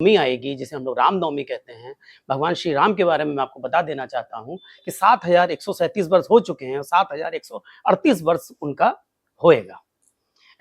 नवमी आएगी जिसे हम लोग रामनवमी कहते हैं। भगवान श्री राम के बारे में मैं आपको बता देना चाहता हूँ कि 7137 वर्ष हो चुके हैं और 7138 वर्ष उनका होएगा।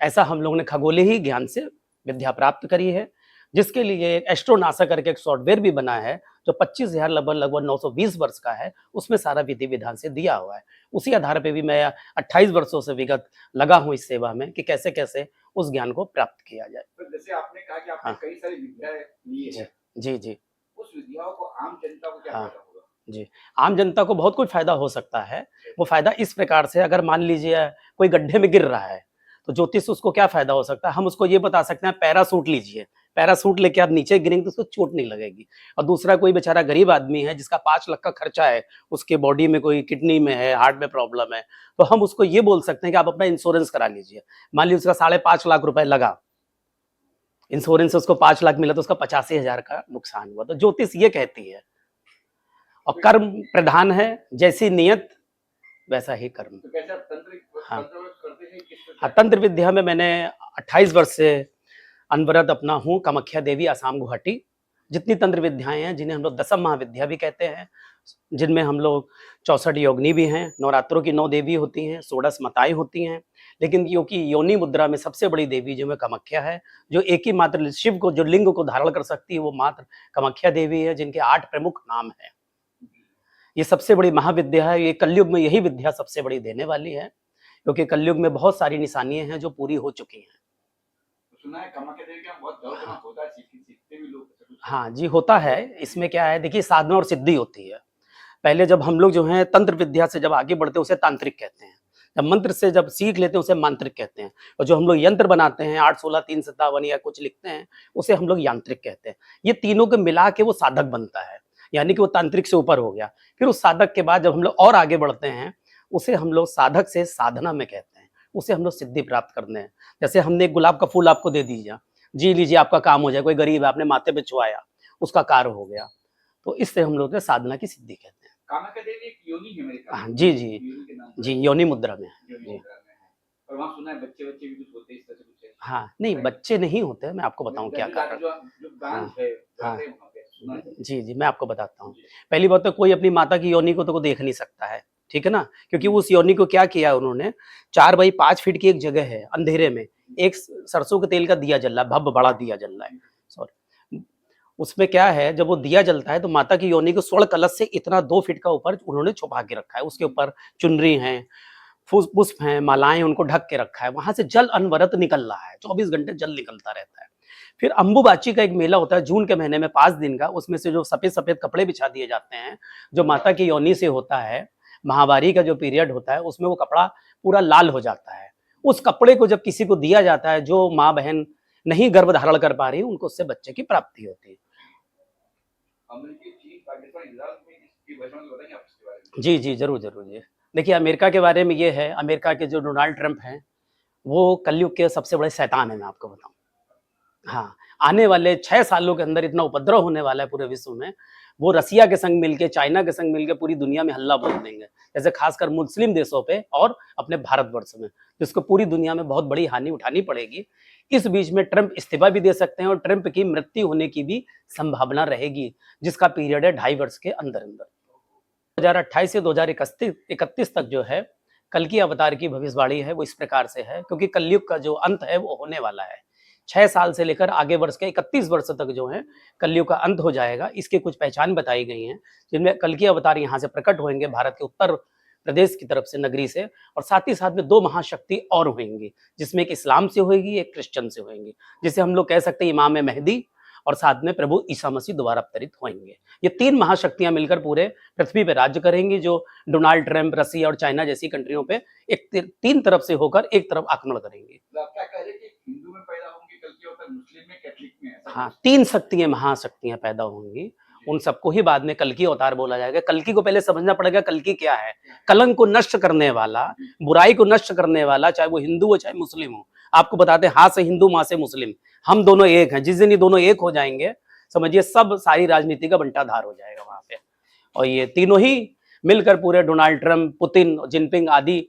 ऐसा हम लोगों ने खगोलीय ज्ञान से विद्या प्राप्त करी है, जिसके लिए एक एस्ट्रोनासा करके एक सॉफ्टवेयर भी बना है जो 25,000 लगभग 920 वर्ष का है। उसमें सारा विधि विधान से दिया हुआ है। उसी आधार पे भी मैं 28 वर्षों से विगत लगा हूँ इस सेवा में कि कैसे कैसे उस ज्ञान को प्राप्त किया जाए। तो जैसे आपने कहा कि आपने कई सारी विद्याएं ली है, जी जी, उस विद्याओं को आम जनता को क्या फायदा होगा? जी, आम जनता को बहुत कुछ फायदा हो सकता है। वो फायदा इस प्रकार से, अगर मान लीजिए कोई गड्ढे में गिर रहा है तो ज्योतिष से उसको क्या फायदा हो सकता है, हम उसको ये बता सकते हैं पैरासूट लीजिए, पैरासूट लेके आप नीचे गिरेंगे तो उसको चोट नहीं लगेगी। और दूसरा, कोई बेचारा गरीब आदमी है जिसका 5 लाख का खर्चा है, उसके बॉडी में कोई किडनी में है, हार्ट में प्रॉब्लम है, तो हम उसको ये बोल सकते हैं कि आप अपना इंश्योरेंस करा लीजिए। मान लीजिए उसका 5.5 लाख रुपए लगा, इंश्योरेंस से उसको 5 लाख मिला तो उसका 85,000 का नुकसान हुआ। तो ज्योतिष ये कहती है, और कर्म प्रधान है, जैसी नियत वैसा ही कर्म। तो कैसे आप हाँ, करते हैं किस हाँ, तंत्र विद्या में मैंने 28 वर्ष से अनवरत अपना हूँ। कामाख्या देवी, आसाम, गुवाहाटी। जितनी तंत्र विद्याएं हैं, जिन्हें हम लोग दशम महाविद्या भी कहते हैं, जिनमें हम लोग 64 योगिनी भी हैं, नवरात्रों की 9 देवी होती हैं, 16 माताएं होती हैं, लेकिन क्योंकि योनि मुद्रा में सबसे बड़ी देवी जो है कामाख्या है, जो एक ही मात्र शिव को, जो लिंग को धारण कर सकती है, वो मात्र कामाख्या देवी है, जिनके 8 प्रमुख नाम है। ये सबसे बड़ी महाविद्या है। ये कलयुग में यही विद्या सबसे बड़ी देने वाली है, क्योंकि कलयुग में बहुत सारी निशानियां हैं जो पूरी हो चुकी हैं। सुना है कामाख्या देवी का बहुत दौड़ होता है, सीखते भी लोग। हाँ जी, होता है। इसमें क्या है, देखिए, साधना और सिद्धि होती है। पहले जब हम लोग जो है तंत्र विद्या से जब आगे बढ़ते हैं उसे तांत्रिक कहते हैं, जब मंत्र से जब सीख लेते हैं उसे मांत्रिक कहते हैं, और जो हम लोग यंत्र बनाते हैं 8, 16, 3, 57 या कुछ लिखते हैं उसे हम लोग यांत्रिक कहते हैं। ये तीनों को मिला के वो साधक बनता है, यानी कि वो तांत्रिक से ऊपर हो गया। फिर उस साधक के बाद जब हम लोग और आगे बढ़ते हैं उसे हम लोग साधक से साधना में कहते हैं, उसे हम लोग सिद्धि प्राप्त करते हैं। जैसे हमने एक गुलाब का फूल आपको दे दीजिए, जी लीजिए, आपका काम हो जाए। कोई गरीब है, आपने माथे पे छुआया, उसका कार्य हो गया। तो इससे हम लोग साधना की सिद्धि कहते हैं। कामाख्या देवी एक योनि है मेरे ख्याल से। जी जी जी, योनि मुद्रा में है जी। और वहाँ सुना है बच्चे भी कुछ होते हैं, इस तरह से कुछ है? हाँ, नहीं, बच्चे नहीं होते, मैं आपको बताऊं क्या कारण। हाँ, हाँ, जी जी, मैं आपको बताता हूँ। पहली बात तो कोई अपनी माता की योनि को तो देख नहीं सकता है, ठीक है ना, क्योंकि उस योनि को क्या किया उन्होंने, 4 बाई 5 फीट की एक जगह है, अंधेरे में एक सरसों के तेल का दिया जल रहा है, भव्य बड़ा दिया जल रहा है, सॉरी। उसमें क्या है, जब वो दिया जलता है तो माता की योनि को स्वर्ण कलश से इतना 2 फीट का ऊपर उन्होंने छुपा के रखा है। उसके ऊपर चुनरी है, पुष्प हैं, मालाएं, उनको ढक के रखा है। वहां से जल अनवरत निकल रहा है, 24 घंटे जल निकलता रहता है। फिर अंबुबाची का एक मेला होता है जून के महीने में 5 दिन का, उसमें से जो सफेद सफेद कपड़े बिछा दिए जाते हैं, जो माता की योनि से होता है, महावारी का जो पीरियड होता है उसमें वो कपड़ा पूरा लाल हो जाता है। उस कपड़े को जब किसी को दिया जाता है, जो माँ बहन नहीं गर्भ धारण कर पा रही, उनको उससे बच्चे की प्राप्ति होती है। जी जी, जरूर जरूर जी। देखिए, अमेरिका के बारे में ये है, अमेरिका के जो डोनाल्ड ट्रंप हैं, वो कलयुग के सबसे बड़े शैतान है, मैं आपको बताऊं। हाँ, आने वाले 6 सालों के अंदर इतना उपद्रव होने वाला है पूरे विश्व में, वो रसिया के संग मिलके, चाइना के संग मिलके पूरी दुनिया में हल्ला बोल देंगे, जैसे खासकर मुस्लिम देशों पे और अपने भारतवर्ष में, जिसको पूरी दुनिया में बहुत बड़ी हानि उठानी पड़ेगी। इस बीच में ट्रंप इस्तीफा भी दे सकते हैं और ट्रंप की मृत्यु होने की भी संभावना रहेगी, जिसका पीरियड है 2.5 वर्ष के अंदर अंदर। 2028 से 2031 तक जो है कल्कि अवतार की भविष्यवाणी है, वो इस प्रकार से है, क्योंकि कलयुग का जो अंत है वो होने वाला है। 6 साल से लेकर आगे वर्ष के 31 वर्ष तक जो है कलयुग का अंत हो जाएगा। इसके कुछ पहचान बताई गई हैं, जिनमें कल्कि अवतार यहाँ से प्रकट होंगे, भारत के उत्तर प्रदेश की तरफ से, नगरी से, और साथ ही साथ में 2 महाशक्ति और होंगी, जिसमें एक इस्लाम से होगी, एक क्रिश्चियन से होंगी, जिसे हम लोग कह सकते हैं इमाम मेहदी, और साथ में प्रभु ईसा मसीह दोबारा अवतरित होंगे। ये 3 महाशक्तियां मिलकर पूरे पृथ्वी पे राज्य करेंगी, जो डोनाल्ड ट्रंप, रसिया और चाइना जैसी कंट्रियों पे एक 3 तरफ से होकर एक तरफ आक्रमण करेंगे। हिंदू में पैदा होंगे कल्कि अवतार, मुस्लिम में, कैथलिक में? हाँ, 3 शक्तियां, महाशक्तियां पैदा होंगी, उन सबको ही बाद में कल्कि अवतार बोला जाएगा। कल्कि को पहले समझना पड़ेगा, कल्कि क्या है। कलंक को नष्ट करने वाला, बुराई को नष्ट करने वाला, चाहे वो हिंदू हो चाहे मुस्लिम हो। आपको बताते हैं, हाथ से हिंदू, माँ से मुस्लिम, हम दोनों एक हैं। जिस दिन ये दोनों एक हो जाएंगे, समझिए सब सारी राजनीति का बंटाधार हो जाएगा वहां पे। और ये तीनों ही मिलकर पूरे डोनाल्ड ट्रंप, पुतिन, जिनपिंग आदि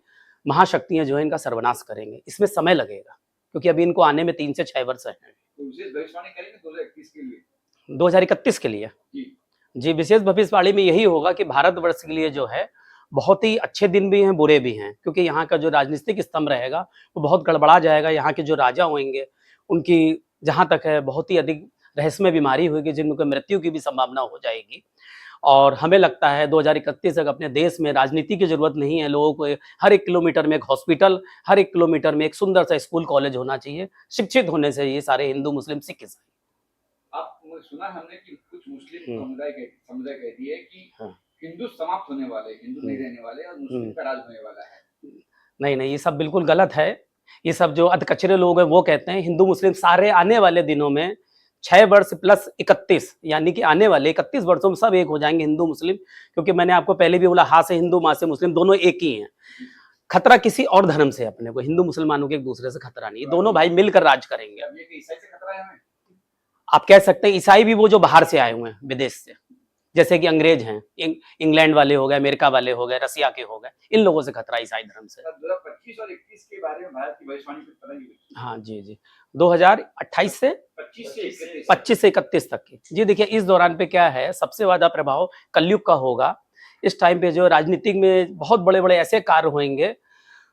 महाशक्तियां जो है इनका सर्वनाश करेंगे। इसमें समय लगेगा, क्योंकि अभी इनको आने में 3 से 6 वर्ष हैं। तो विशेष भविष्यवाणी करेंगे 2021 के लिए? 2031 के लिए जी जी, विशेष भविष्यवाणी में यही होगा कि भारतवर्ष के लिए जो है बहुत ही अच्छे दिन भी हैं, बुरे भी हैं, क्योंकि यहाँ का जो राजनीतिक स्तंभ रहेगा वो बहुत गड़बड़ा जाएगा। यहाँ के जो राजा होंगे उनकी जहाँ तक है बहुत ही अधिक रहस्यमय बीमारी होगी, जिनको मृत्यु की भी संभावना हो जाएगी। और हमें लगता है 2031 तक अपने देश में राजनीति की जरूरत नहीं है। लोगों को हर 1 किलोमीटर में एक हॉस्पिटल, हर 1 किलोमीटर में एक सुंदर सा स्कूल कॉलेज होना चाहिए। शिक्षित होने से ये सारे हिंदू मुस्लिम सिख ईसाई। आप सुना हमने कि कुछ मुस्लिम हम्म, समुदाय कहती है कि हाँ, हिंदू समाप्त होने वाले, हिंदू नहीं हम्म, रहने वाले और मुस्लिम हम्म। का राज होने वाला है। नहीं, नहीं, ये सब बिल्कुल गलत है। ये सब जो अधकचरे लोग हैं वो कहते हैं हिंदू मुस्लिम सारे आने वाले दिनों में 6 वर्ष प्लस 31 यानी कि आने वाले 31 वर्षों में सब एक हो जाएंगे हिंदू मुस्लिम, क्योंकि मैंने आपको पहले भी बोला हां से हिंदू मां से मुस्लिम दोनों एक ही हैं। खतरा किसी और धर्म से है, अपने को हिंदू मुसलमानों के एक दूसरे से खतरा नहीं है। दोनों भाई मिलकर राज करेंगे। अब ये कि ईसाई से खतरा है हमें। आप कह सकते हैं ईसाई भी वो जो बाहर से आए हुए हैं विदेश से, जैसे कि अंग्रेज हैं, इंग्लैंड वाले हो गए, अमेरिका वाले हो गए, रसिया के हो गए, इन लोगों से खतरा ईसाई धर्म से। 2025 और 21 के बारे में भारत की भविष्यवाणी कुछ पता नहीं। हाँ जी जी, 2028 से 25 से 31 तक की जी। देखिए इस दौरान पे क्या है, सबसे ज्यादा प्रभाव कलयुग का होगा। इस टाइम पे जो राजनीतिक में बहुत बड़े बड़े ऐसे कार्य होंगे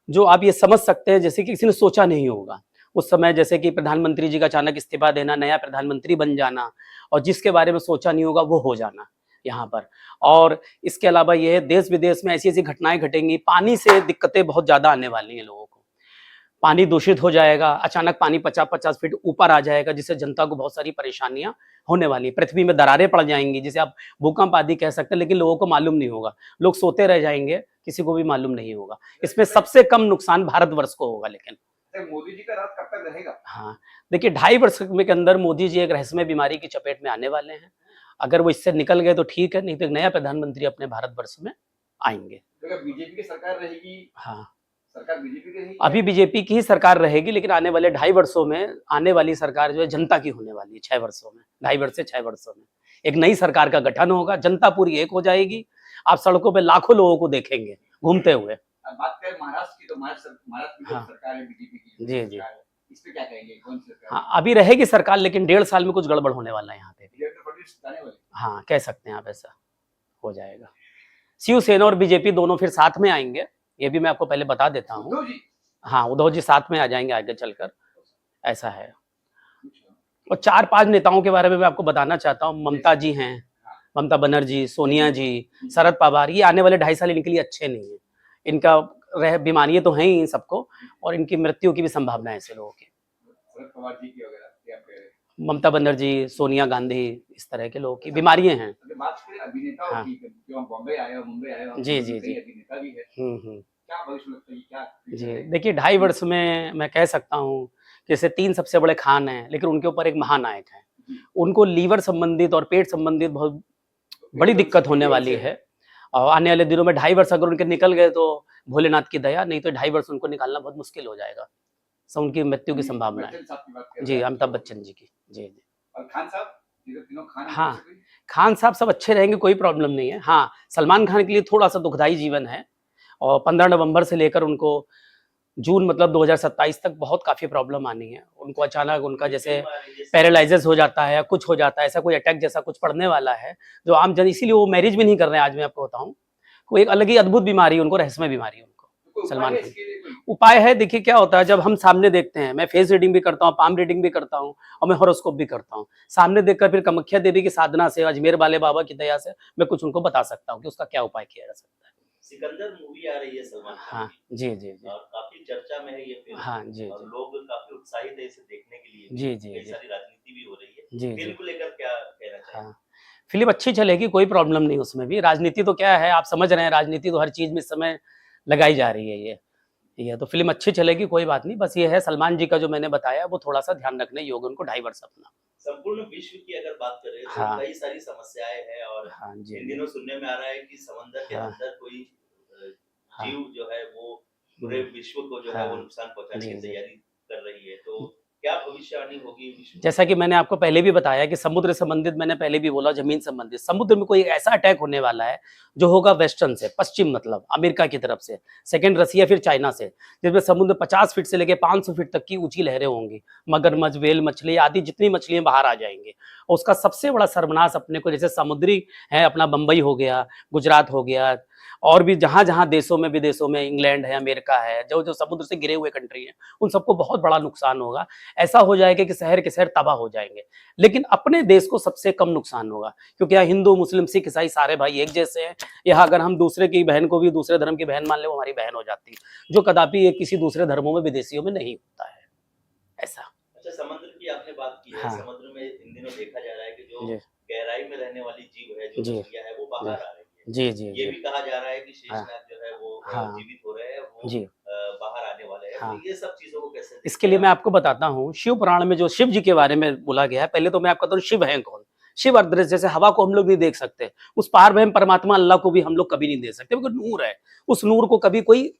जो आप ये समझ सकते हैं जैसे कि किसी ने सोचा नहीं होगा। उस समय जैसे कि प्रधानमंत्री जी का अचानक इस्तीफा देना, नया प्रधानमंत्री बन जाना और जिसके बारे में सोचा नहीं होगा वो हो जाना यहाँ पर। और इसके अलावा ये देश विदेश में ऐसी ऐसी घटनाएं घटेंगी। पानी से दिक्कतें बहुत ज्यादा आने वाली हैं लोगों को। पानी दूषित हो जाएगा, अचानक पानी 50-50 फीट ऊपर आ जाएगा, जिससे जनता को बहुत सारी परेशानियां होने वाली है। पृथ्वी में दरारें पड़ जाएंगी, जिसे आप भूकंप आदि कह सकते हैं, लेकिन लोगों को मालूम नहीं होगा। लोग सोते रह जाएंगे, किसी को भी मालूम नहीं होगा। इसमें सबसे कम नुकसान भारतवर्ष को होगा। लेकिन मोदी जी का राज कब तक रहेगा? हाँ, देखिए 2.5 वर्ष में के अंदर मोदी जी एक रहस्यमय बीमारी की चपेट में आने वाले हैं। अगर वो इससे निकल गए तो ठीक है, नहीं तो एक नया प्रधानमंत्री अपने भारतवर्ष में आएंगे। तो बीजेपी की सरकार रहेगी? हाँ, सरकार बीजेपी की रहेगी? अभी बीजेपी की ही सरकार रहेगी, लेकिन आने वाले 2.5 वर्षों में आने वाली सरकार जो है जनता की होने वाली है। 6 वर्षों में, 2.5 वर्ष से 6 वर्षों में एक नई सरकार का गठन होगा। जनता पूरी एक हो जाएगी। आप सड़कों पे लाखों लोगों को देखेंगे घूमते हुए। अब बात करें महाराष्ट्र की, तो महाराष्ट्र की जो हाँ, सरकार है बीजेपी की, जी जी, इस पे क्या कहेंगे? कौन सी सरकार? हाँ अभी रहेगी सरकार, लेकिन 1.5 साल में कुछ गड़बड़ होने वाला है यहाँ पे भी। देवेंद्र फडणवीस जाने वाले? हाँ, कह सकते हैं आप, ऐसा हो जाएगा। शिवसेना और बीजेपी दोनों फिर साथ में आएंगे, ये भी मैं आपको पहले बता देता हूँ। उद्धव जी? हाँ, उद्धव जी साथ में आ जाएंगे आगे चलकर, ऐसा है। और 4-5 नेताओं के बारे में मैं आपको बताना चाहता हूँ। ममता जी हैं, ममता बनर्जी, सोनिया जी, शरद पवार, ये आने वाले 2.5 साल इनके लिए अच्छे नहीं है। इनका बीमारियां तो हैं ही सबको, और इनकी मृत्यु की भी संभावना है ऐसे लोगों की। शरद पवार जी की वगैरह क्या कह रहे हैं? ममता बनर्जी, सोनिया गांधी, इस तरह के लोगों की बीमारियां हैं। अगर बात करें अभिनेताओं हाँ, की, जो बॉम्बे आए हो, मुंबई आए हो, जी जी जी, अभिनेता भी है, हम्म, क्या भविष्य लगता है, क्या जी। है? देखिए 2.5 वर्ष में मैं कह सकता हूँ कि जैसे 3 सबसे बड़े खान हैं, लेकिन उनके ऊपर एक महानायक है। उनको लीवर संबंधित और पेट संबंधित बहुत बड़ी दिक्कत होने वाली है। और आने वाले दिनों में 2.5 वर्ष अगर उनके निकल गए तो भोलेनाथ की दया, नहीं तो 2.5 वर्ष उनको निकालना बहुत मुश्किल हो जाएगा। सब उनकी मृत्यु की संभावना है। बच्चन साहब की बात कर रहे जी, हैं। अमिताभ बच्चन जी की। जी जी, और खान साहब, ये तो तीनों खान हैं, हाँ, इनमें से कोई? खान साहब सब अच्छे रहेंगे, कोई प्रॉब्लम नहीं है। हाँ, सलमान खान के लिए थोड़ा सा दुखदाई जीवन है, और 15 नवंबर से लेकर उनको जून मतलब 2027 तक बहुत काफ़ी प्रॉब्लम आनी है। उनको अचानक उनका जैसे पैरालाइसिस हो जाता है या कुछ हो जाता है, ऐसा कोई अटैक जैसा कुछ पड़ने वाला है, जो आम जन, इसीलिए वो मैरिज भी नहीं कर रहे हैं। आज मैं आपको बताऊँ, कोई एक अलग ही अद्भुत बीमारी है उनको, रहस्यमय बीमारी है उनको, कोई उपाय सलमान है खान। इसके लिए कोई? उपाय है, देखिए क्या होता है जब हम सामने देखते हैं, मैं फेस रीडिंग भी करता हूँ, पाम रीडिंग भी करता हूँ, और मैं हॉरोस्कोप भी करता हूँ। सामने देखकर फिर कामाख्या देवी की साधना से, अजमेर वाले बाबा की दया से मैं कुछ उनको बता सकता हूँ कि उसका क्या उपाय किया जा सकता है। सिकंदर मूवी आ रही है सलमान खान हाँ, की, जी जी जी, और काफी चर्चा में है ये फिल्म। हाँ जी और जी, लोग काफी उत्साहित है इसे देखने के लिए। जी जी कई जी, सारी राजनीति भी हो रही है। जी फिल्म जी, को लेकर क्या कहना चाहिए? हाँ, फिल्म अच्छी चलेगी, कोई प्रॉब्लम नहीं उसमें भी। राजनीति तो क्या है, आप समझ रहे हैं, राजनीति तो हर चीज में इस समय लगाई जा रही है। ये तो फिल्म अच्छी चलेगी, कोई बात नहीं। बस ये है सलमान जी का जो मैंने बताया वो थोड़ा सा ध्यान रखने योग्य, उनको 2.5 वर्ष अपना। संपूर्ण विश्व की अगर बात करें तो हाँ, कई सारी समस्याएं हैं, और हाँ जी, इन दिनों सुनने में आ रहा है कि समंदर के हाँ, अंदर कोई हाँ, जीव जो है वो पूरे विश्व को जो है वो हाँ, नुकसान पहुंचाने जी की जी। तैयारी कर रही है। तो क्या भविष्यवाणी होगी विश्व? जैसा कि मैंने आपको पहले भी बताया कि समुद्र संबंधित, मैंने पहले भी बोला, जमीन संबंधित, समुद्र में कोई ऐसा अटैक होने वाला है जो होगा वेस्टर्न से, पश्चिम मतलब अमेरिका की तरफ से, सेकंड रसिया, फिर चाइना से, जिसमें समुद्र 50 फीट से लेकर 500 फीट तक की ऊंची लहरें होंगी। मगरमच्छ, वेल मछली आदि जितनी मछलियां बाहर आ जाएंगी, और उसका सबसे बड़ा सर्वनाश अपने को, जैसे समुद्री है अपना बंबई हो गया, गुजरात हो गया, और भी जहाँ जहाँ देशों में विदेशों में, इंग्लैंड है, अमेरिका है, जो जो समुद्र से घिरे हुए कंट्री हैं, उन सबको बहुत बड़ा नुकसान होगा। ऐसा हो जाएगा कि शहर के शहर तबाह हो जाएंगे, लेकिन अपने देश को सबसे कम नुकसान होगा, क्योंकि यहाँ हिंदू मुस्लिम सिख ईसाई सारे भाई एक जैसे हैं। यहाँ अगर हम दूसरे की बहन को भी दूसरे धर्म की बहन मान ले, वो हमारी बहन हो जाती है, जो कदापि ये किसी दूसरे धर्मों में विदेशियों में नहीं होता है ऐसा। अच्छा, समुद्र की आपने बात की है। हाँ। समुद्र में इन दिनों देखा जा रहा है कि जो जी गहराई में रहने वाली जीव है, जो जी मछलियां है, वो बाहर आ रही है। जी जी ये जी भी कहा जा रहा है कि हाँ शेषनाग जो है वो हाँ जीवित हो रहे हैं, वो जी बाहर आने वाले हैं। हाँ। तो ये सब चीजों को कैसे देखते इसके लिए हैं मैं आप? आपको बताता हूँ, शिव पुराण में जो शिव जी के बारे में बोला गया है, पहले तो मैं आपको बताऊँ शिव हैं कौन। शिव अदृश्य, जैसे हवा को हम लोग नहीं देख सकते, उस पार ब्रह्म परमात्मा अल्लाह को भी हम लोग कभी नहीं देख सकते, क्योंकि नूर है। उस नूर को कभी कोई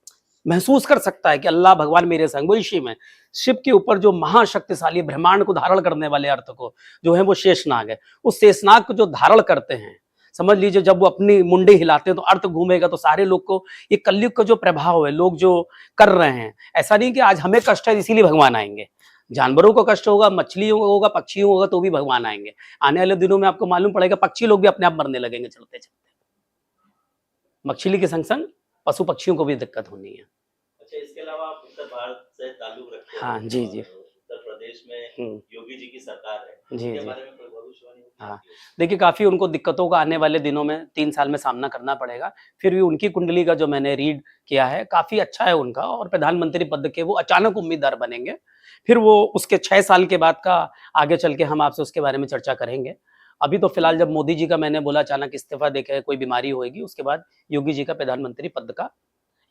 महसूस कर सकता है कि अल्लाह भगवान मेरे संग, वही शिव है। शिव के ऊपर जो महाशक्तिशाली ब्रह्मांड को धारण करने वाले अर्थ को जो है वो शेषनाग है। उस शेषनाग को जो धारण करते हैं, समझ लीजिए जब वो अपनी मुंडी हिलाते हैं तो अर्थ घूमेगा, तो सारे लोग को, ये कलयुग का जो प्रभाव है, लोग जो कर रहे हैं, ऐसा नहीं कि आज हमें कष्ट है इसीलिए भगवान आएंगे। जानवरों को कष्ट होगा, मछलियों को होगा, पक्षियों को होगा, तो भी भगवान आएंगे। आने वाले दिनों में आपको मालूम पड़ेगा पक्षी लोग भी अपने आप मरने लगेंगे चलते चलते। मछली के संग संग पशु पक्षियों को भी दिक्कत होनी है। अच्छा, इसके अलावा आप उत्तर भारत से ताल्लुक रखते हैं। हाँ जी जी। उत्तर प्रदेश में योगी जी की सरकार है, जी इसके जी बारे में कोई भविष्यवाणी होती है हाँ, आपकी? देखिए काफ़ी उनको दिक्कतों का आने वाले दिनों में 3 साल में सामना करना पड़ेगा। फिर भी उनकी कुंडली का जो मैंने रीड किया है, काफ़ी अच्छा है उनका, और प्रधानमंत्री पद के वो अचानक उम्मीदवार बनेंगे। फिर वो उसके 6 साल के बाद का आगे चल के हम आपसे उसके बारे में चर्चा करेंगे। अभी तो फिलहाल जब मोदी जी का मैंने बोला अचानक इस्तीफ़ा देके कोई बीमारी होएगी, उसके बाद योगी जी का प्रधानमंत्री पद का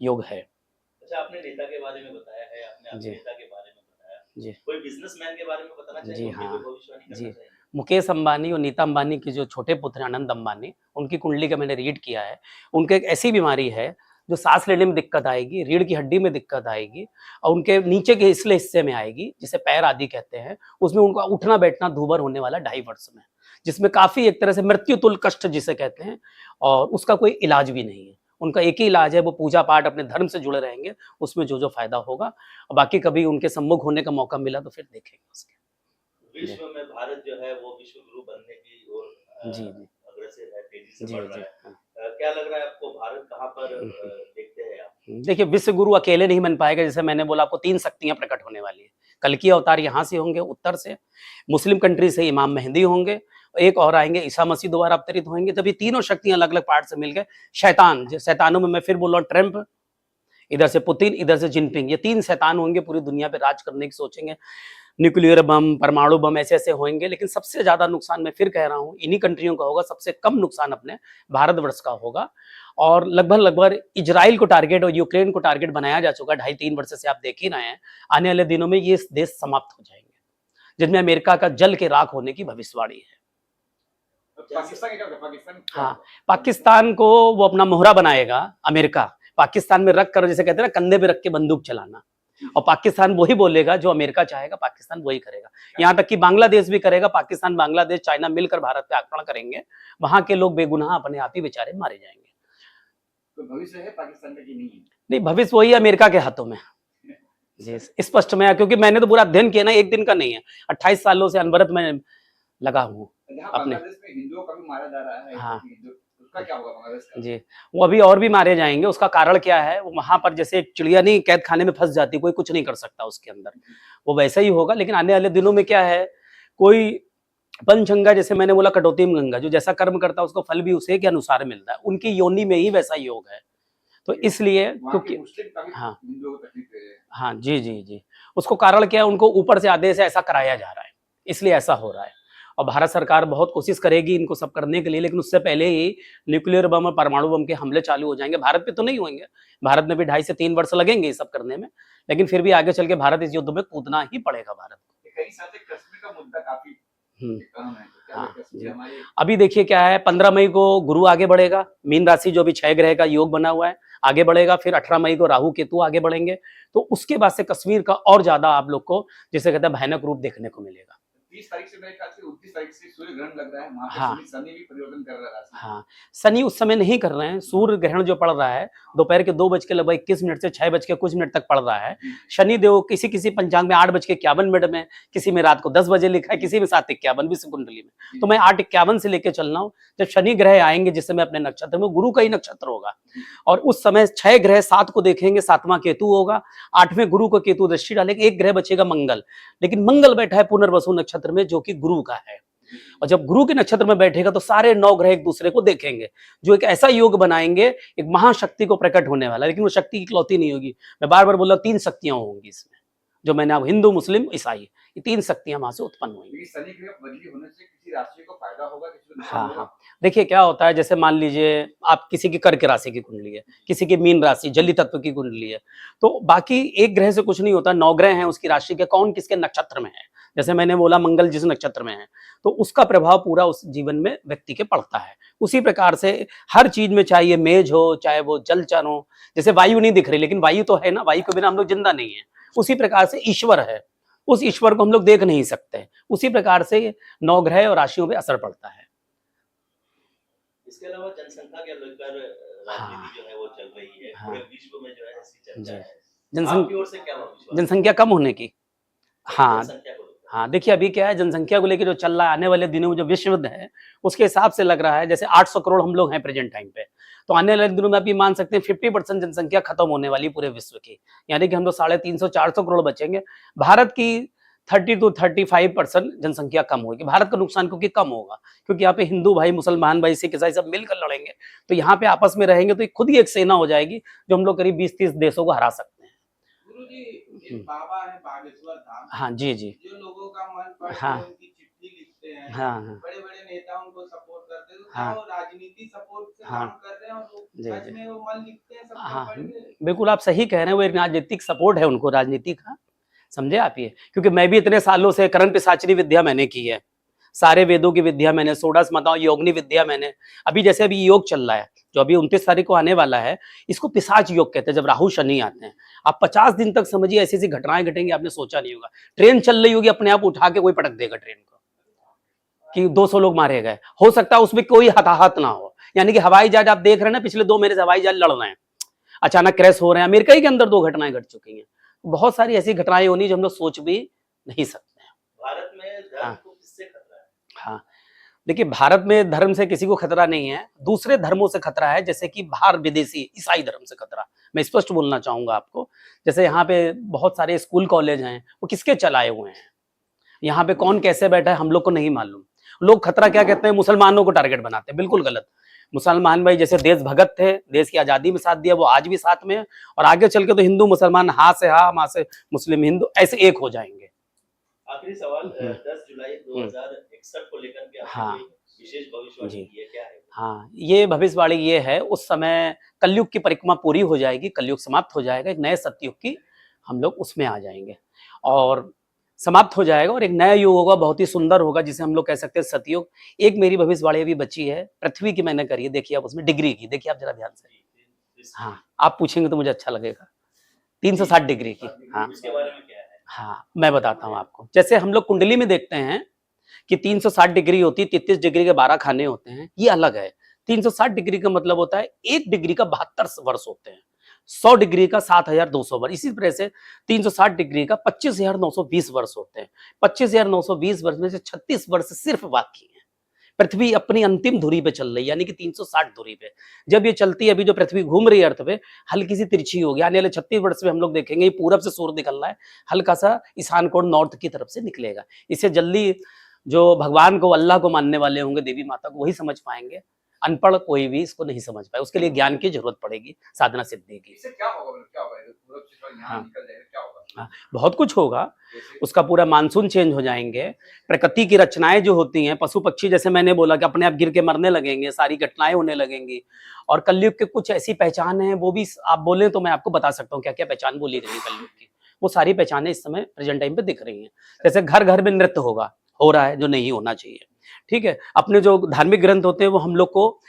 योग है। अच्छा, आपने नेता के बारे में बताया है, आपने जी अभिनेता के बारे में बताया। जी कोई बिजनेसमैन के बारे में बताना जी चाहिए, उनकी हाँ कोई भविष्यवाणी करना जी। चाहिए? मुकेश अंबानी और नीता अंबानी के जो छोटे पुत्र हैं आनंद अंबानी, उनकी कुंडली का मैंने रीड किया है। उनके एक ऐसी बीमारी है जो सांस लेने में दिक्कत आएगी, रीढ़ की हड्डी में दिक्कत आएगी, और उनके नीचे के इसले हिस्से में आएगी, जिसे पैर आदि कहते हैं। उसमें उनका उठना बैठना दूभर होने वाला 2.5 वर्ष में, जिसमें काफ़ी एक तरह से मृत्यु तुल्य कष्ट जिसे कहते हैं, और उसका कोई इलाज भी नहीं है। उनका एक ही इलाज है, वो पूजा पाठ अपने धर्म से जुड़े रहेंगे, उसमें जो जो फायदा होगा। और बाकी कभी उनके सम्मुख होने का मौका मिला तो फिर देखेंगे उसके। विश्व में भारत जो है वो विश्व गुरु बनने की ओर जी जी अग्रसर है, तेजी से जी बढ़ रहा जी है। हाँ। क्या लग रहा है आपको, भारत कहाँ पर देखते हैं आप? देखिए विश्व गुरु अकेले नहीं बन पाएगा, जैसे मैंने बोला आपको 3 शक्तियाँ प्रकट होने वाली हैं। कल्कि अवतार यहाँ से होंगे उत्तर से, मुस्लिम कंट्री से इमाम मेहदी होंगे, एक और आएँगे ईसा मसीह दोबारा अवतरित होंगे। जब ये तीनों शक्तियाँ अलग-अलग पार्ट से मिल गए, शैतान, जो शैतानों में मैं फिर बोल रहा हूँ ट्रम्प, इधर से पुतिन, इधर से जिनपिंग, ये 3 शैतान होंगे, पूरी दुनिया पे राज करने की सोचेंगे। न्यूक्लियर बम, परमाणु बम ऐसे-ऐसे होंगे, लेकिन सबसे ज़्यादा नुकसान मैं फिर कह रहा हूँ, इन्हीं कंट्रियों का होगा, सबसे कम नुकसान अपने भारतवर्ष का होगा। और लगभग-लगभग इज़राइल को टारगेट और यूक्रेन को टारगेट बनाया जा चुका है, 2.5-3 वर्ष से आप देख ही रहे हैं। आने वाले दिनों में ये देश समाप्त हो जाएँगे, जिनमें अमेरिका का जल के राख होने की भविष्यवाणी है। पाकिस्तान क्या होगा? पाकिस्तान क्या हाँ, होगा? पाकिस्तान को वो अपना मोहरा बनाएगा अमेरिका, पाकिस्तान में रख कर, जिसे कहते हैं ना कंधे पे रख के बंदूक चलाना, और पाकिस्तान वही बोलेगा जो अमेरिका चाहेगा, पाकिस्तान वही करेगा। यहाँ तक कि बांग्लादेश भी करेगा, पाकिस्तान, बांग्लादेश, चाइना मिलकर भारत पे आक्रमण करेंगे। वहाँ के लोग बेगुनाह अपने आप ही बेचारे मारे जाएंगे। तो भविष्य है पाकिस्तान का कि नहीं है? नहीं, भविष्य वही अमेरिका के हाथों में। जी, स्पष्ट में है, क्योंकि मैंने तो पूरा अध्ययन किया ना, एक दिन का नहीं है। 28 सालों से अनवरत मैं लगा हूँ जहाँ अपने। बांग्लादेश में हिंदुओं का भी मारा जा रहा है, हाँ। हिंदू, उसका क्या होगा बांग्लादेश का? जी, वो अभी और भी मारे जाएँगे, उसका कारण क्या है? वो वहाँ पर जैसे एक चिड़िया नहीं कैद खाने में फँस जाती, कोई कुछ नहीं कर सकता उसके अंदर, वो वैसा ही होगा। लेकिन आने वाले दिनों में क्या है, कोई पंचगंगा, जैसे मैंने बोला कटौती में गंगा, जो जैसा कर्म करता है उसको फल भी उसी के अनुसार मिलता है, उनकी योनि में ही वैसा योग है। तो इसलिए वहाँ के क्योंकि मुस्लिम का भी हाँ, हिंदुओं को तकलीफ है। हाँ, जी, जी, जी। उसको कारण क्या है, उनको ऊपर से आदेश ऐसा कराया जा रहा है, इसलिए ऐसा हो रहा है। और भारत सरकार बहुत कोशिश करेगी इनको सब करने के लिए, लेकिन उससे पहले ही न्यूक्लियर बम और परमाणु बम के हमले चालू हो जाएँगे। भारत पे तो नहीं होंगे, भारत में भी 2.5 से 3 वर्ष लगेंगे ये सब करने में, लेकिन फिर भी आगे चल के भारत इस युद्ध में कूदना ही पड़ेगा भारत को। कई साल से कश्मीर का मुद्दा काफी अहम है, तो क्या हाँ, है कश्मीर जी। हमारे अभी देखिए क्या है, 15 मई को गुरु आगे बढ़ेगा, मीन राशि जो भी 6 ग्रह का योग बना हुआ है, आगे बढ़ेगा। फिर 18 मई को राहु केतु आगे बढ़ेंगे, तो उसके बाद से कश्मीर का और ज़्यादा आप लोग को जिसे कहते हैं भयानक रूप देखने को मिलेगा। 20 तारीख से मेरे ख्याल से 29 तारीख से सूर्य ग्रहण लग रहा है, वहाँ पे हाँ। शनि भी परिवर्तन कर रहा है राशि। हाँ, शनि उस समय नहीं कर रहे हैं। सूर्य ग्रहण जो पड़ रहा है दोपहर के 2 बज के लगभग 21 मिनट से 6 बज के कुछ मिनट तक पड़ रहा है। शनि देव किसी पंचांग में 8 बज के 51 मिनट में, किसी में रात को 10 बजे लिखा है, किसी में 7:51 विश्व कुंडली में। तो मैं 8:51 से लेके चल रहा हूँ। जब शनि ग्रह आएंगे जिस समय अपने नक्षत्र में, गुरु का ही नक्षत्र होगा, और उस समय 6 ग्रह 7 को देखेंगे, 7वां केतु होगा, 8वें गुरु को केतु दृष्टि डालेगा, एक ग्रह बचेगा मंगल। लेकिन मंगल बैठा है पुनर्वसु नक्षत्र में जो कि गुरु का है, और जब गुरु के नक्षत्र में बैठेगा तो सारे 9 ग्रह एक दूसरे को देखेंगे, जो एक ऐसा योग बनाएंगे, एक महाशक्ति को प्रकट होने वाला है। लेकिन वो शक्ति इकलौती नहीं होगी, मैं बार बार बोल रहा हूं, 3 शक्तियां होंगी इसमें, जो मैंने अब हिंदू मुस्लिम ईसाई, ये 3 शक्तियां वहां से उत्पन्न होंगी। ये शनि ग्रह बदली होने से किसी राशि को फायदा होगा, किसी को नुकसान हाँ होगा? हाँ, देखिए क्या होता है, जैसे मान लीजिए आप किसी की कर्क राशि की कुंडली है, किसी की मीन राशि जली तत्व की कुंडली है, तो बाकी एक ग्रह से कुछ नहीं होता, 9 ग्रह हैं उसकी राशि के, कौन किसके नक्षत्र में है। जैसे मैंने बोला मंगल जिस नक्षत्र में है, तो उसका प्रभाव पूरा उस जीवन में व्यक्ति के पड़ता है। उसी प्रकार से हर चीज में, चाहे ये मेज हो, चाहे वो जलचर हो, जैसे वायु नहीं दिख रही लेकिन वायु तो है ना, वायु के बिना हम लोग जिंदा नहीं है। उसी प्रकार से ईश्वर है, उस ईश्वर को हम लोग देख नहीं सकते। उसी प्रकार से 9 ग्रह और राशियों पे असर पड़ता है। इसके अलावा जनसंख्या के लेकर राजनीति जो है वो चल रही है, हाँ। पूरे विश्व में जो है ऐसी चर्चा है। जनसंख्या आपकी ओर से क्या भविष्यवाणी? जनसंख्या कम होने की। हाँ जनसंख्या को लेकर। हाँ, देखिए अभी क्या है, जनसंख्या को लेकर जो चल रहा है, आने वाले दिनों में जो विश्व युद्ध है उसके हिसाब से लग रहा है, जैसे 800 करोड़ हम लोग हैं प्रेजेंट टाइम पे, तो आने वाले दिनों में आप ये मान सकते हैं 50% जनसंख्या खत्म होने वाली पूरे विश्व की, यानी कि हम लोग 350-400 करोड़ बचेंगे। भारत की 30 to 35% जनसंख्या कम होगी। भारत का नुकसान क्योंकि कम होगा, क्योंकि यहाँ पे हिंदू भाई, मुसलमान भाई, सिख ईसाई सब मिलकर लड़ेंगे, तो यहाँ पे आपस में रहेंगे, तो ये खुद ही एक सेना हो जाएगी जो हम लोग करीब 20-30 देशों को हरा सकते हैं। गुरुजी, एक बाबा है बागेश्वर धाम, हाँ जी जी। जो लोगों का मन पढ़ के हाँ। उनकी चिट्ठी लिखते हैं, हाँ हाँ बड़े बड़े नेता उनको सपोर्ट करते हैं, तो हाँ। क्या वो राजनीति सपोर्ट से हाँ। काम कर रहे हैं, और वो जी, सच जी। में वो मन लिखते हैं सबका हाँ, पढ़ के? बिल्कुल आप सही कह रहे हैं, वो एक राजनीतिक सपोर्ट है उनको, राजनीति का, समझे आप ये। क्योंकि मैं भी इतने सालों से करण पिशाचरी विद्या मैंने की है, सारे वेदों की विद्या मैंने, षोडश माताओं योगिनी विद्या मैंने, अभी जैसे अभी योग चल रहा है जो अभी 29 तारीख को आने वाला है, इसको पिशाच योग कहते हैं, जब राहु शनि आते हैं। आप 50 दिन तक समझिए ऐसी ऐसी घटनाएं घटेंगी, आपने सोचा नहीं होगा। ट्रेन चल रही होगी, अपने आप उठा के कोई पटक देगा ट्रेन को, कि 200 लोग मारे गए, हो सकता है उसमें कोई हताहत ना हो। यानी कि हवाई जहाज आप देख रहे हैं ना, पिछले 2 महीने से हवाई जहाज लड़ रहे हैं, अचानक क्रैश हो रहे हैं। अमेरिका ही के अंदर 2 घटनाएं घट चुकी हैं। बहुत सारी ऐसी घटनाएं होनी जो हम लोग सोच भी नहीं सकते हैं। भारत में धर्म हाँ। को किससे खतरा है? हाँ, देखिए भारत में धर्म से किसी को खतरा नहीं है, दूसरे धर्मों से खतरा है, जैसे कि बाहर विदेशी ईसाई धर्म से खतरा। मैं स्पष्ट बोलना चाहूंगा आपको, जैसे यहाँ पे बहुत सारे स्कूल कॉलेज हैं, वो किसके चलाए हुए हैं, यहाँ पे कौन कैसे बैठा है हम लोग को नहीं मालूम। लोग खतरा क्या कहते हैं, मुसलमानों को टारगेट बनाते हैं, बिल्कुल गलत। मुसलमान भाई जैसे देश भगत थे, देश की आजादी में साथ दिया, वो आज भी साथ में है, और आगे चल के तो हिंदू मुसलमान हाँ से हाँ, माँ से मुस्लिम हिंदू ऐसे एक हो जाएंगे। आखिरी सवाल, 10 जुलाई 2061 को लेकर के आपने हाँ। कोई विशेष भविष्यवाणी जी। की है, क्या है? हाँ, ये भविष्यवाणी ये है, उस समय कलयुग की परिक्रमा पूरी हो जाएगी, कलयुग समाप्त हो जाएगा, एक नए सतयुग की हम लोग उसमें आ जाएंगे, और समाप्त हो जाएगा, और एक नया युग होगा, बहुत ही सुंदर होगा, जिसे हम लोग कह सकते हैं सतयुग। एक मेरी भविष्यवाणी अभी बची है, पृथ्वी की मैंने करी है, देखिए आप उसमें डिग्री की, देखिए आप जरा ध्यान से। हाँ, आप पूछेंगे तो मुझे अच्छा लगेगा। 360 डिग्री की। हाँ इसके बारे में क्या है? हाँ, मैं बताता हूँ आपको। जैसे हम लोग कुंडली में देखते हैं कि 360 डिग्री होती है, 33 डिग्री के 12 खाने होते हैं, ये अलग है। 360 डिग्री का मतलब होता है 1 डिग्री का 72 वर्ष होते हैं, 100 डिग्री का 7,200 वर्ष, इसी तरह से 360 डिग्री का 25,920 वर्ष होते हैं। 25,920 वर्ष में से 36 वर्ष सिर्फ बाकी हैं। पृथ्वी अपनी अंतिम धुरी पे चल रही है, यानी कि 360 धुरी पे। जब ये चलती है, अभी जो पृथ्वी घूम रही है अर्थ पे, हल्की सी तिरछी होगी। आने वाले 36 वर्ष में हम लोग देखेंगे ये पूरब से सूर्य निकल रहा है, हल्का सा ईशान कोण नॉर्थ की तरफ से निकलेगा। इससे जल्दी जो भगवान को, अल्लाह को मानने वाले होंगे, देवी माता को, वही समझ पाएंगे। अनपढ़ कोई भी इसको नहीं समझ पाए, उसके लिए ज्ञान की जरूरत पड़ेगी, साधना सिद्धि की। इससे क्या होगा, मतलब क्या होगा, पूरब से थोड़ा यहाँ हाँ। निकल जाएगा, क्या होगा? हाँ, बहुत कुछ होगा। जैसे उसका पूरा मानसून चेंज हो जाएंगे, प्रकृति की रचनाएं जो होती हैं, पशु पक्षी, जैसे मैंने बोला कि अपने आप गिर के मरने लगेंगे, सारी घटनाएं होने लगेंगी। और कलयुग के कुछ ऐसी पहचान है, वो भी आप बोले तो मैं आपको बता सकता हूँ क्या क्या पहचान बोली गई कलयुग की। वो सारी पहचानें इस समय प्रेजेंट टाइम पे दिख रही हैं। जैसे घर घर में नृत्य होगा, हो रहा है, जो नहीं होना चाहिए। ठीक है, अपने जो धार्मिक ग्रंथ होते हैं वो हम लोग को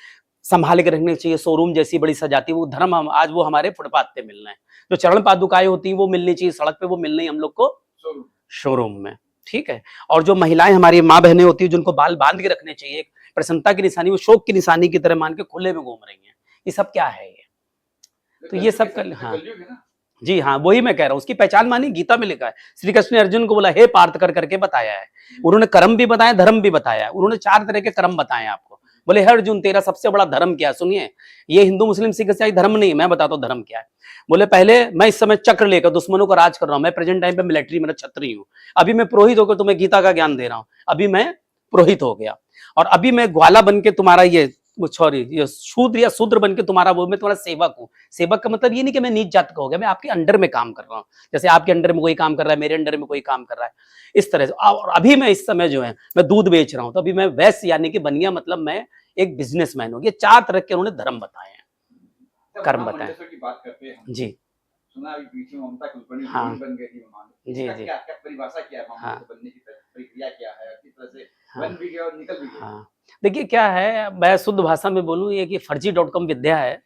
संभाल के रखने चाहिए। शोरूम जैसी बड़ी सजाती, वो धर्म हम आज वो हमारे फुटपाथ पे मिल रहे हैं। जो चरण पादुकाएं होती हैं वो मिलनी चाहिए सड़क पे, वो मिल रही हम लोग को शोरूम। शोरूम में। ठीक है। और जो महिलाएं हमारी माँ बहनें होती है जिनको बाल बांध के रखने चाहिए, एक प्रसन्नता की निशानी, वो शोक की निशानी की तरह मान के खुले में घूम रही हैं। ये सब क्या है ये? तो ये सब हाँ कलयुग है ना। जी हाँ, वही मैं कह रहा हूँ। उसकी पहचान मानी गीता में लिखा है। श्री कृष्ण ने अर्जुन को बोला हे पार्थ कर करके बताया है। उन्होंने कर्म भी बताया, धर्म भी बताया है। उन्होंने 4 तरह के कर्म बताए हैं आपको। बोले हे अर्जुन तेरा सबसे बड़ा धर्म क्या है? सुनिए, ये हिंदू मुस्लिम सिख ईसाई धर्म नहीं है, मैं बताता हूँ धर्म क्या है। बोले पहले मैं इस समय चक्र लेकर दुश्मनों को राज कर रहा हूँ। मैं प्रेजेंट टाइम पे मिलिट्री में क्षत्रिय हूँ। अभी मैं पुरोहित होकर तुम्हें गीता का ज्ञान दे रहा हूँ। अभी मैं पुरोहित हो गया। और अभी मैं ग्वाला बन के तुम्हारा ये शूद्र या शूद्र बन के तुम्हारा वो मैं तुम्हारा सेवक हूँ। सेवक का मतलब ये नहीं कि मैं नीच जात का हो गया, मैं आपके अंडर में काम कर रहा हूँ। जैसे आपके अंडर में कोई काम कर रहा है, मेरे अंडर में कोई काम कर रहा है, इस तरह से। और अभी मैं इस समय जो है मैं दूध बेच रहा हूँ, तो अभी मैं वैश्य यानी कि बनिया, मतलब मैं एक बिजनेसमैन हूँ। ये 4 तरह के उन्होंने धर्म बताए हैं, कर्म बताए की बात करते हैं जी। सुना अभी बीच में ममता कुलकर्णी हाँ। बन गई थी मान लो। जी, इसका जी। क्या परिभाषा क्या है हाँ। मामले बनने की प्रक्रिया क्या है, किस तरह से हाँ। बन भी गया और निकल भी गया। हाँ, देखिए क्या है, मैं शुद्ध भाषा में बोलूँ ये कि फर्जी.com विद्या है।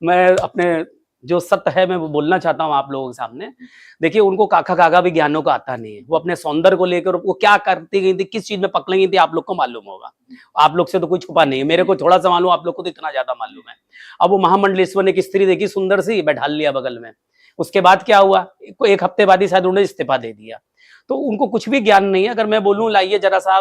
मैं अपने जो सत्य है मैं वो बोलना चाहता हूँ आप लोगों के सामने। देखिए उनको काका काका भी ज्ञानों का आता नहीं है। वो अपने सौंदर्य को लेकर वो क्या करती गई थी, किस चीज में पकड़ गई थी, आप लोग को मालूम होगा। आप लोग से तो कोई छुपा नहीं है, मेरे को थोड़ा सा मालूम, आप लोग को तो इतना ज्यादा मालूम है। अब वो महामंडलेश्वर ने एक स्त्री देखी सुंदर सी, बैठा लिया बगल में। उसके बाद क्या हुआ, एक हफ्ते बाद ही शायद उन्होंने इस्तीफा दे दिया। तो उनको कुछ भी ज्ञान नहीं है। अगर मैं बोलूं लाइए जरा सा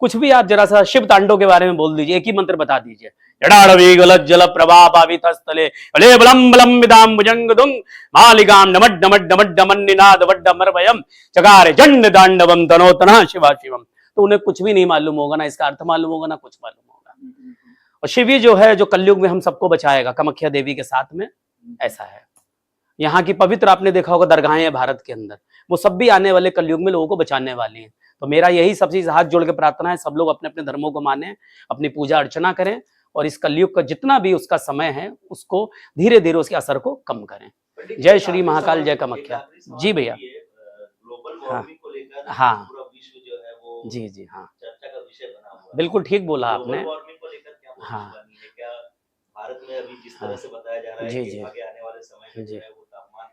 कुछ भी, आप जरा सा शिव तांडव के बारे में बोल दीजिए, एक ही मंत्र बता दीजिए, जडाड़वी गलत जल प्रभा पावित स्थले भले बलम बलम विदाम भुजंग दुंग मालिकाम नमड नमड नमड नमन निनाद वड्डमर वयम चकारे जंड दांडवम तनोतना शिवा शिवम। तो उन्हें कुछ भी नहीं मालूम होगा, ना इसका अर्थ मालूम होगा, ना कुछ मालूम होगा। और शिव ही जो है जो कलयुग में हम सबको बचाएगा कामाख्या देवी के साथ में, ऐसा है। यहाँ की पवित्र आपने देखा होगा दरगाहें हैं भारत के अंदर, वो सब भी आने वाले कलयुग में लोगों को बचाने वाली हैं। तो मेरा यही सब चीज हाथ जोड़ के प्रार्थना है, सब लोग अपने अपने धर्मों को माने, अपनी पूजा अर्चना करें और इस कलयुग का जितना भी उसका समय है उसको धीरे धीरे उसके असर को कम करें। जय श्री महाकाल, जय कामाख्या। जी भैया। ग्लोबल हाँ। वार्मिंग को लेकर हाँ। पूरा विश्व जो है वो जी जी हाँ, चर्चा का विषय बना हुआ है। बिल्कुल ठीक बोला आपने। ग्लोबल वार्मिंग को लेकर क्या भविष्यवाणी है? क्या भारत में अभी जिस तरह से बताया जा रहा है जी, कि जी। आगे आने वाले समय में जी। जो है वो तापमान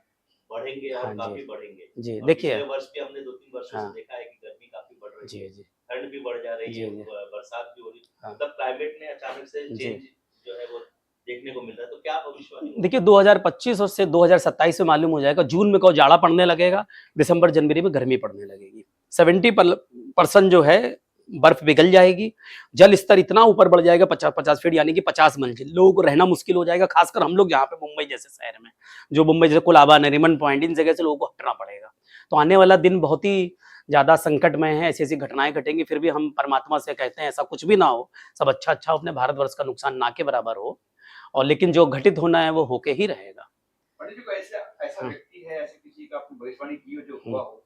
बढ़ेंगे और हाँ जी। काफी बढ़ेंगे? जी, और देखिए। पिछले वर्ष भी हमने 2-3 वर्षों हाँ। से देखा है कि गर्मी काफी बढ़ रही जी है, जी ठंड भी बढ़ जा रही जी, है, जी। बरसात भी हो रही है। हाँ। मतलब क्लाइमेट में अचानक से जी। चेंज जो है वो देखने को मिल रहा है। तो क्या भविष्यवाणी है? देखिए 2025 और से 2027 में मालूम हो जाएगा। जून में को जाड़ा पड़ने लगेगा, दिसंबर जनवरी में गर्मी पड़ने लगेगी। 70% जो है बर्फ पिघल जाएगी, जल स्तर इतना ऊपर बढ़ जाएगा 50 फीट यानी कि 50 मंजिल, लोगों को रहना मुश्किल हो जाएगा। खासकर हम लोग यहाँ पे मुंबई जैसे शहर में, जो मुंबई जैसे कुलाबा, नरीमन पॉइंट, इन जगह से लोगों को हटना पड़ेगा। तो आने वाला दिन बहुत ही ज्यादा संकटमय है, ऐसी ऐसी घटनाएं घटेंगी। फिर भी हम परमात्मा से कहते हैं ऐसा कुछ भी ना हो, सब अच्छा अच्छा हो, अपने भारतवर्ष का नुकसान ना के बराबर हो। और लेकिन जो घटित होना है वो होके ही रहेगा। पंडित जी को ऐसा हाँ। व्यक्ति है, ऐसे किसी का आपने भविष्यवाणी की हो जो हुआ हो?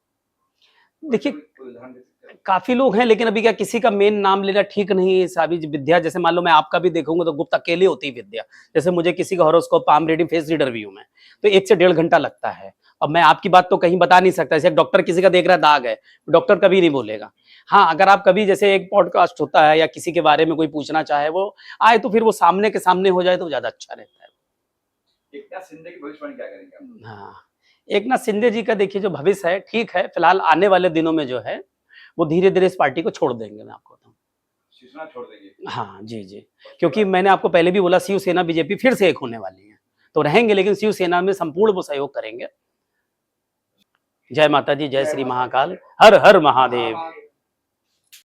देखिए कोई उदाहरण दे सकते हैं? काफी लोग हैं, लेकिन अभी क्या किसी का मेन नाम लेना ठीक नहीं है। सारी विद्या जैसे मान लो मैं आपका भी देखूंगा तो गुप्त अकेले होती है विद्या। जैसे मुझे किसी का horoscope, palm reading, face reader भी हूं मैं, तो 1 से 1.5 घंटा लगता है। अब मैं आपकी बात तो कहीं बता नहीं सकता। जैसे डॉक्टर किसी का देख रहा है दाग है, डॉक्टर कभी नहीं बोलेगा। हाँ, अगर आप कभी जैसे एक पॉडकास्ट होता है या किसी के बारे में कोई पूछना चाहे वो आए, तो फिर वो सामने के सामने हो जाए तो ज्यादा अच्छा रहता है। एकनाथ शिंदे की भविष्यवाणी क्या करेंगे आप? हाँ, एकनाथ शिंदे जी का देखिए जो भविष्य है ठीक है। फिलहाल आने वाले दिनों में जो है वो धीरे धीरे इस पार्टी को छोड़ देंगे, मैं आपको बताऊं। शिवसेना छोड़ देंगे? हाँ जी जी, क्योंकि मैंने आपको पहले भी बोला शिवसेना बीजेपी फिर से एक होने वाली है, तो रहेंगे, लेकिन शिवसेना में संपूर्ण वो सहयोग करेंगे। जय माता दी, जय श्री महाकाल, हर हर महादेव।